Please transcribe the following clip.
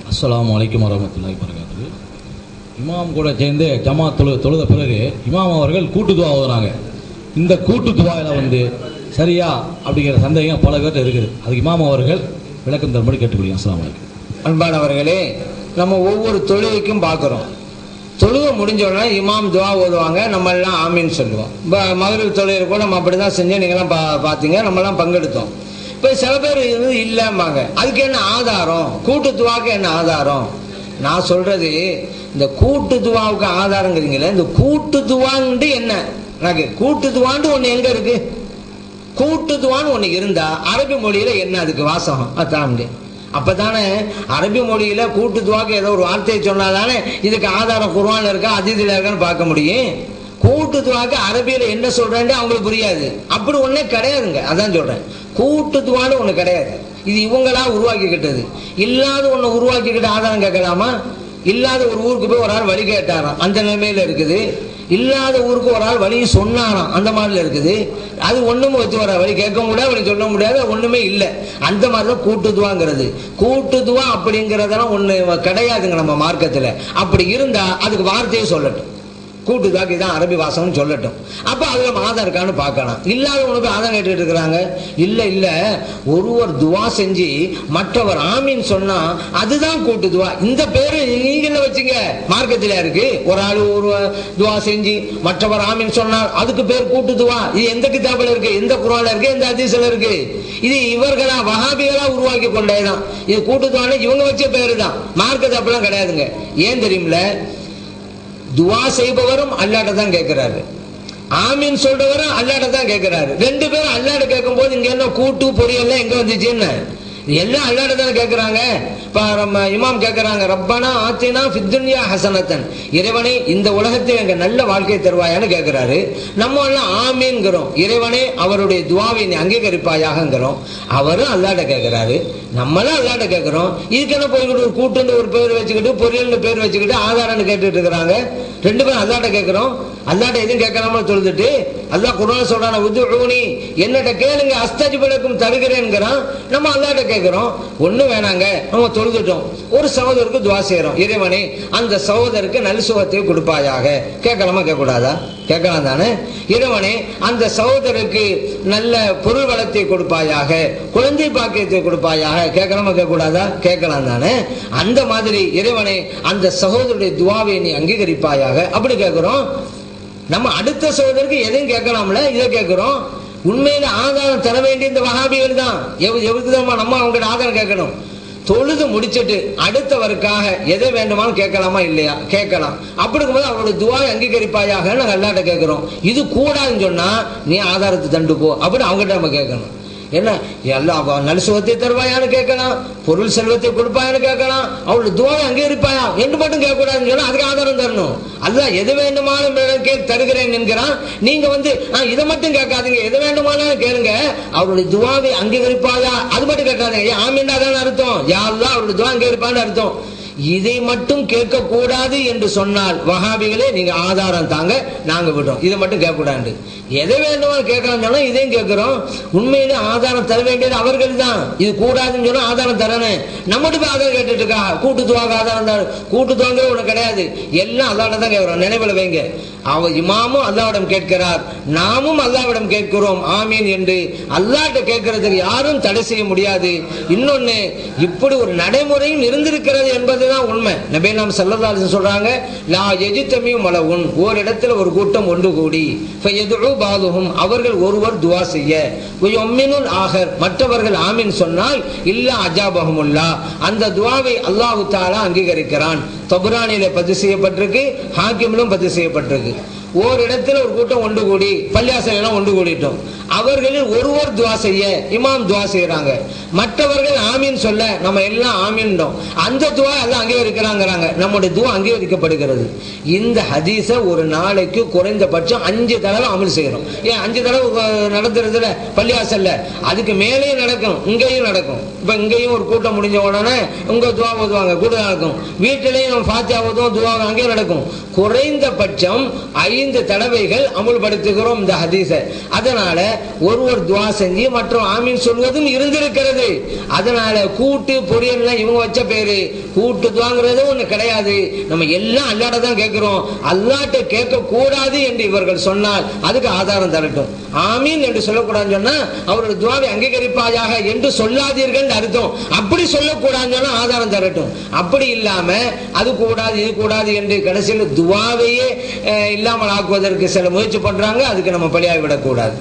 அஸ்ஸலாமு அலைக்கும் வரஹ்மத்துல்லாஹி வபரகாத்துஹு. இமாம் கூட சேர்ந்து ஜமாத் தொழுத பிறகு இமாம் அவர்கள் கூட்டு துவா ஓதுறாங்க. இந்த கூட்டு துவாவில் சரியா அப்படிங்கிற சந்தேகம் பல பேர்ட்ட இருக்குது. அதுக்கு இமாம் அவர்கள் விளக்கம் தரும்படி கேட்டுக்கொள்ளுங்க. அஸ்ஸலாமு அலைக்கும். அன்பானவர்களே, நம்ம ஒவ்வொரு தொழுகைக்கும் பார்க்குறோம். தொழுகை முடிஞ்ச உடனே இமாம் துவா ஓதுவாங்க, நம்ம எல்லாம் ஆமீன்னு சொல்லுவோம். மகரிப் தொழுகை கூட நம்ம அப்படி தான் செஞ்சோம். நீங்களாம் பார்த்தீங்க, நம்மலாம் பங்கெடுத்தோம். இப்போ சில பேர் இது இல்லைம்பாங்க. அதுக்கு என்ன ஆதாரம்? கூட்டு துவாவுக்கு என்ன ஆதாரம்? நான் சொல்றது, இந்த கூட்டு துவாவுக்கு ஆதாரங்கிறீங்களே, இந்த கூட்டு துவான்ட்டு என்ன? எனக்கு கூட்டு துவான்ட்டு ஒன்று எங்க இருக்கு? கூட்டு துவான்னு ஒன்று இருந்தா அரபி மொழியில என்ன அதுக்கு வாசகம்? அதான் அப்பதானே அரபி மொழியில கூட்டு துவாக்கு ஏதோ ஒரு வார்த்தையை சொன்னாதானே இதுக்கு ஆதாரம் குர்ஆன்ல இருக்கா ஹதீஸ்ல இருக்கான்னு பார்க்க முடியும். கூட்டு துவாக்கு அரபியில என்ன சொல்றேன்னு அவங்களுக்கு புரியாது. அப்படி ஒன்னே கிடையாதுங்க. அதான் சொல்றேன், கூட்டு துவான்னு ஒண்ணு கிடையாது. இது இவங்களா உருவாக்கிக்கிட்டது. இல்லாத ஒண்ணு உருவாக்கிக்கிட்ட ஆதாரம் கேட்கலாமா? இல்லாத ஒரு ஊருக்கு போய் ஒரு ஆள் வழி கேட்டாராம், அந்த நிலைமையில இருக்குது. இல்லாத ஊருக்கு ஒரு ஆள் வழி சொன்னாராம், அந்த மாதிரில இருக்குது. அது ஒண்ணுமே வச்சு வர வழி கேட்க முடியாது, வழி சொல்ல முடியாது, ஒண்ணுமே இல்லை. அந்த மாதிரிதான் கூட்டுதுவாங்கிறது. கூட்டுதுவா அப்படிங்கறதெல்லாம் ஒண்ணு கிடையாதுங்க நம்ம மார்க்கத்துல. அப்படி இருந்தா அதுக்கு வார்த்தையை சொல்லட்டும், கூட்டுதாக்கு இதான் அரபி வாசம்னு சொல்லட்டும். அப்ப அதுல ஆதார் இருக்கான்னு பார்க்கலாம். இல்லாதவனுக்கு ஆதாரம் கேட்டுட்டு இருக்கிறாங்க. இல்ல ஒருவர் துவா செஞ்சு மற்றவர் ஆமீன் சொன்னா அதுதான் கூட்டு துவா. இந்த பேரு நீங்க வச்சுங்க, மார்க்கத்துல இருக்கு. ஒரு ஆள் ஒரு துவா செஞ்சு மற்றவர் ஆமீன் சொன்னார், அதுக்கு பேர் கூட்டு துவா. இது எந்த கிதாபில் இருக்கு? எந்த குர்ஆன்ல இருக்கு? எந்த ஹதீஸ்ல இருக்கு? இது இவர்களா வஹாபிகளா உருவாக்கி கொண்டேதான். இது கூட்டு துவான்னு இவங்க வச்ச பேரு தான். மார்க்கத்து அப்படிலாம் கிடையாதுங்க. ஏன் தெரியுமில்ல? துவா செய்பவரும் அல்லாஹ்ட்ட தான் கேட்கிறாரு, ஆமீன் சொல்றவரும் அல்லாஹ்ட்ட தான் கேட்கிறாரு. ரெண்டு பேரும் அல்லாஹ்ட்ட கேட்கும் போது இங்க என்ன கூட்டு பொரியல் எங்க வந்துச்சுன்னு? எல்லாம் அல்லாஹ்ட்ட தான் கேட்கிறாங்க. இமாம் கேட்கிறாங்க, ரப்பனா ஆத்தினா ஃபித் துன்யா ஹஸனத்தன், இறைவனே இந்த உலகத்தில் எங்க நல்ல வாழ்க்கை தருவாயான்னு கேட்கிறாரு. நம்ம எல்லாம் ஆமீன்கிறோம், இறைவனே அவருடைய துவாவை நீ அங்கீகரிப்பாயாகங்கிறோம். அவரும் அல்லாஹ்ட்ட கேட்கிறாரு, நம்மளும் அல்லாஹ்ட்ட கேட்கிறோம். இதுக்கு என்ன போய்கிட்டு ஒரு கூட்டுன்னு ஒரு பேர் வச்சுக்கிட்டு பொரியல்னு பேர் வச்சுக்கிட்டு ஆதாரம்னு கேட்டுட்டு இருக்கிறாங்க. ரெண்டு பேரும் அல்லாஹ்ட்ட கேட்கிறோம். அல்லாஹ்ட்ட எதுவும் கேட்கலாம சொல்லிட்டு அல்லாஹ் குர்ஆன்ல சொல்றான, உதுஊனி, என்னட்ட கேளுங்க, அஸ்தஜிபு லக்கும் தருகிறேன்ங்கிறான். நம்ம அல்லாஹ்ட்ட கேட்கிறோம், ஒண்ணு வேணாங்க, நம்ம தொழுதுட்டோம். ஒரு சகோதரருக்கு துவா செய்யறோம், இறைவனே அந்த சகோதரருக்கு நல் சுகத்தை கொடுப்பாயாக. கேட்கலாமா? கேட்கக்கூடாதா? கேட்கலாம் தானே. இறைவனே அந்த சகோதரருக்கு நல்ல பொருள் வளத்தை கொடுப்பாயாக, குழந்தை பாக்கியத்தை கொடுப்பாயாக. கேட்கலாமா? கேட்கக்கூடாதா? கேட்கலாம் தானே. அந்த மாதிரி இறைவனே அந்த சகோதரருடைய துவாவை நீ அங்கீகரிப்பாயாக அப்படி கேட்கிறோம். நம்ம அடுத்த சகோதரருக்கு எதையும் கேட்கலாம்ல, இதை கேட்கிறோம். உண்மையில ஆதாரம் தர வேண்டிய இந்த வஹாபிகள் தான். எவ்வளவு நம்ம அவங்ககிட்ட ஆதாரம் கேட்கணும். தொழுது முடிச்சிட்டு அடுத்தவருக்காக எதை வேண்டுமானு கேட்கலாமா? இல்லையா? கேட்கலாம். அப்படி இருக்கும்போது அவரோட துவாவை அங்கீகரிப்பாயாக நாங்கள் அல்லாஹ்ட்ட கேட்கிறோம். இது கூடாதுன்னு சொன்னா நீ ஆதாரத்தை தண்டு போ அப்படின்னு அவங்ககிட்ட நம்ம கேட்கணும். என்ன எல்லாம் நல் சுகத்தை தருவாயான்னு கேட்கலாம், பொருள் செல்வத்தை கொடுப்பாயான்னு கேட்கலாம், அவளுடைய துவாவை அங்கீகரிப்பாயா என்று மட்டும் கேட்கக்கூடாதுன்னு சொன்னா அதுக்கு ஆதாரம் தரணும். அதுதான் எது வேண்டுமானும் தருகிறேன் என்கிறான். நீங்க இதை மட்டும் கேட்காதீங்க, எது வேண்டுமானாலும் கேளுங்க, அவருடைய துவாவை அங்கீகரிப்பாயா அது மட்டும் கேட்காதீங்க. ஆமீன்னா தானே அர்த்தம், யாரெல்லாம் அவருடைய துவா அங்கீகரிப்பான்னு அர்த்தம். இதை மட்டும் கேட்க கூடாது என்று சொன்னால் வஹாபிகளே நீங்க ஆதாரம் தாங்க, நாங்க விடுறோம். இதை மட்டும் கேட்க கூடாது. எதை வேண்டுமானு கேட்கலாம் சொன்னா இதையும் கேட்கிறோம். உண்மையிலே ஆதாரம் தர வேண்டியது அவர்கள் தான். இது கூடாதுன்னு சொன்னா ஆதாரம் தரணும். நம்மகிட்ட போய் ஆதாரம் கேட்டுட்டு இருக்கா? கூட்டு துவாங்க ஆதாரம் தான். கூட்டு துவாங்க ஒண்ணு கிடையாது. எல்லாம் அல்லாஹ்ட்ட தான் கேட்கிறோம். நினைவுல வைங்க, அவ இமாமும் அல்லாஹ்விடம் கேட்கிறார், நாமும் அல்லாஹ்விடம் கேட்கிறோம் ஆமீன் என்று. அல்லாஹ்ட்ட கேட்கறதுக்கு யாரும் தடை செய்ய முடியாது. இன்னொன்னு, இப்படி ஒரு நடைமுறையும் இருந்திருக்கிறது என்பதுதான் உண்மை. நபி நாம் ஸல்லல்லாஹு அலைஹி வஸல்லம் சொல்றாங்க, லா யஜ்தமியு மலவுன், ஒரு இடத்துல ஒரு கூட்டம் ஒன்று கூடி ஃபயதுஉ பாதுஹும், அவர்கள் ஒருவர் துஆ செய்ய, வயமினுல் ஆகர், மற்றவர்கள் ஆமீன் சொன்னால் இல்லா அஜாபஹுமுல்லாஹ், அந்த துஆவை அல்லாஹ் தஆலா அங்கீகரிக்கிறான். தபரானில பதிவு செய்யப்பட்டிருக்கு, ஹாக்கிமிலும் பதிவு செய்யப்பட்டிருக்கு. ஒரு இடத்துல ஒரு கூட்டம் ஒன்று கூடி, பள்ளியாசலாம் ஒன்று கூடிட்டோம். அவர்களில் ஒருவர் துவா செய்ய இமாம் துவா செய்யறாங்க, மற்றவர்கள் ஆமீன் சொல்ல நம்ம எல்லாம் ஆமீன்டோம். அந்த துவா எல்லாம் அங்கீகரிக்கிறாங்கிறாங்க, நம்முடைய துவா அங்கீகரிக்கப்படுகிறது. இந்த ஹதீஸை ஒரு நாளைக்கு குறைந்தபட்சம் 5 தடவை அமல் செய்யறோம். ஏன் 5 தடவை நடத்துறதுல பள்ளியாசல்ல, அதுக்கு மேலேயும் நடக்கும், இங்கேயும் நடக்கும். இப்ப இங்கேயும் ஒரு கூட்டம் முடிஞ்ச உடனே உங்க துவா ஓதுவாங்க, கூட்டம் நடக்கும். வீட்டிலையும் நம்ம ஃபாத்தியா ஓதுவோம், துவா அங்கேயும் நடக்கும். குறைந்தபட்சம் 5 தடவைகள் அமுல்படுத்துகிறோம் இந்த ஹதீஸை. அதனால ஒருவர் துவா செஞ்சு மற்றும் ஆமீன் சொல்வதும் இருந்திருக்கிறது. அதனால கூட்டு பொரியல்லாம் இவங்க வச்ச பேரு, கூட்டு துவாங்கிறது ஒண்ணு கிடையாது. நம்ம எல்லாம் அல்லாட்ட தான் கேட்கிறோம். அல்லாட்ட கேட்க கூடாது என்று இவர்கள் சொன்னால் அதுக்கு ஆதாரம் தரட்டும். ஆமீன் என்று சொல்லக்கூடாதுன்னு சொன்னா அவருடைய துவாவை அங்கீகரிப்பாயாக என்று சொல்லாதீர்கள் அர்த்தம். அப்படி சொல்லக்கூடாதுன்னு சொன்னா ஆதாரம் தரட்டும். அப்படி இல்லாம அது கூடாது இது கூடாது என்று கடைசியில் துவாவையே இல்லாமல் ஆக்குவதற்கு சில முயற்சி பண்றாங்க. அதுக்கு நம்ம பலியாகி விடக்கூடாது.